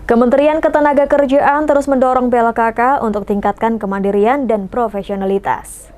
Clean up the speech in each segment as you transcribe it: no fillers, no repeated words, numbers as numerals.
Kementerian Ketenagakerjaan terus mendorong BLKK untuk tingkatkan kemandirian dan profesionalitas.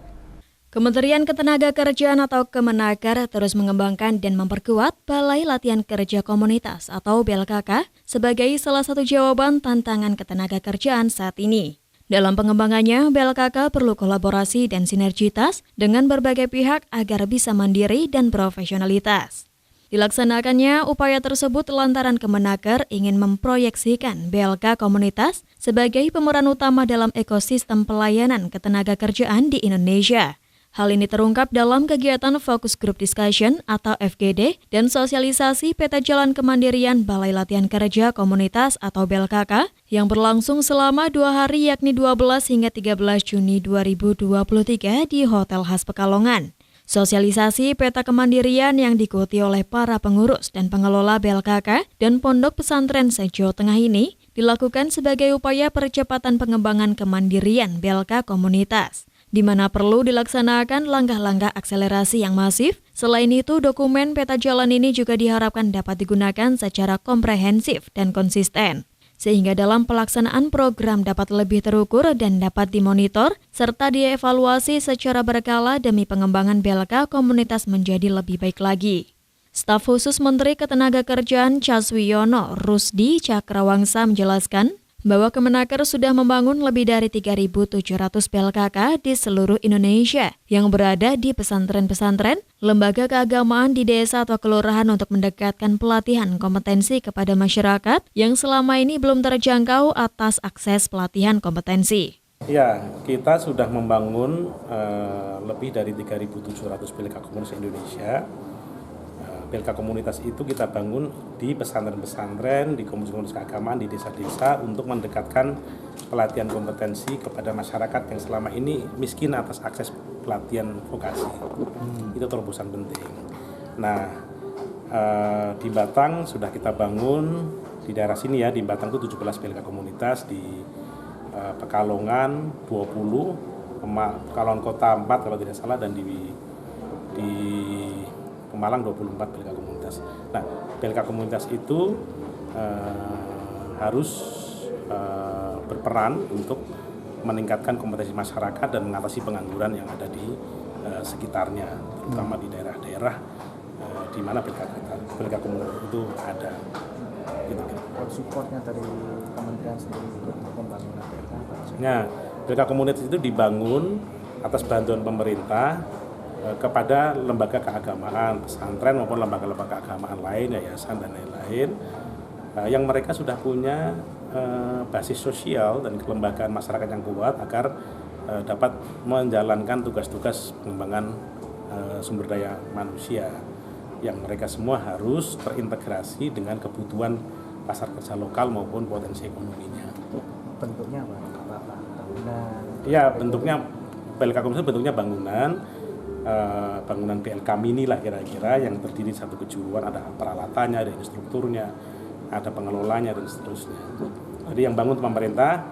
Kementerian Ketenagakerjaan atau Kemenaker terus mengembangkan dan memperkuat Balai Latihan Kerja Komunitas atau BLKK sebagai salah satu jawaban tantangan ketenagakerjaan saat ini. Dalam pengembangannya, BLKK perlu kolaborasi dan sinergitas dengan berbagai pihak agar bisa mandiri dan profesionalitas. Dilaksanakannya upaya tersebut lantaran Kemenaker ingin memproyeksikan BLK Komunitas sebagai pemeran utama dalam ekosistem pelayanan ketenagakerjaan di Indonesia. Hal ini terungkap dalam kegiatan Focus Group Discussion atau FGD dan sosialisasi Peta Jalan Kemandirian Balai Latihan Kerja Komunitas atau BLKK yang berlangsung selama 2 hari yakni 12 hingga 13 Juni 2023 di Hotel Khas Pekalongan. Sosialisasi peta kemandirian yang diikuti oleh para pengurus dan pengelola BLKK dan Pondok Pesantren se-Jawa Tengah ini dilakukan sebagai upaya percepatan pengembangan kemandirian BLK komunitas, di mana perlu dilaksanakan langkah-langkah akselerasi yang masif. Selain itu, dokumen peta jalan ini juga diharapkan dapat digunakan secara komprehensif dan konsisten, sehingga dalam pelaksanaan program dapat lebih terukur dan dapat dimonitor, serta dievaluasi secara berkala demi pengembangan BLK komunitas menjadi lebih baik lagi. Staf khusus Menteri Ketenagakerjaan Caswiono Rusdi Cakrawangsa menjelaskan bahwa Kemenaker sudah membangun lebih dari 3.700 BLKK di seluruh Indonesia yang berada di pesantren-pesantren, lembaga keagamaan di desa atau kelurahan untuk mendekatkan pelatihan kompetensi kepada masyarakat yang selama ini belum terjangkau atas akses pelatihan kompetensi. Ya, kita sudah membangun lebih dari 3.700 BLK komunitas Indonesia. BLK komunitas itu kita bangun di pesantren-pesantren, di komunitas keagamaan, di desa-desa untuk mendekatkan pelatihan kompetensi kepada masyarakat yang selama ini miskin atas akses pelatihan vokasi. Itu terobosan penting. Nah, di Batang sudah kita bangun, di daerah sini ya, di Batang itu 17 BLK komunitas, di Pekalongan 20, Pekalongan Kota 4 kalau tidak salah, dan di Pemalang 24 BLK komunitas. Nah, BLK komunitas itu harus berperan untuk meningkatkan kompetensi masyarakat dan mengatasi pengangguran yang ada di sekitarnya, terutama di daerah-daerah di mana BLK komunitas itu ada. Gitu. Supportnya dari kementerian sendiri untuk pembangunan BLK. Nah, BLK komunitas itu dibangun atas bantuan pemerintah kepada lembaga keagamaan, pesantren maupun lembaga-lembaga keagamaan lain, yayasan dan lain-lain, yang mereka sudah punya basis sosial dan kelembagaan masyarakat yang kuat agar dapat menjalankan tugas-tugas pengembangan sumber daya manusia yang mereka semua harus terintegrasi dengan kebutuhan pasar kerja lokal maupun potensi ekonominya. Bentuknya apa? Bangunan? Ya, bentuknya BLK komunitas bentuknya bangunan BLK mini lah kira-kira, yang terdiri satu kejuruan, ada peralatannya, ada instrukturnya, ada pengelolanya dan seterusnya. Jadi yang bangun pemerintah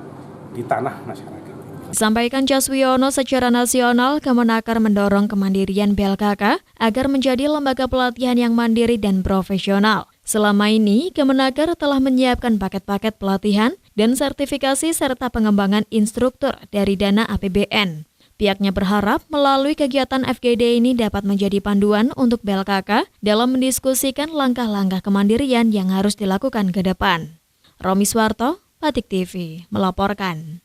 di tanah masyarakat. Sampaikan Caswiono, secara nasional Kemenaker mendorong kemandirian BLKK agar menjadi lembaga pelatihan yang mandiri dan profesional. Selama ini, Kemenaker telah menyiapkan paket-paket pelatihan dan sertifikasi serta pengembangan instruktur dari dana APBN. Pihaknya berharap melalui kegiatan FGD ini dapat menjadi panduan untuk BLKK dalam mendiskusikan langkah-langkah kemandirian yang harus dilakukan ke depan. Romi Swarto, Batik TV, melaporkan.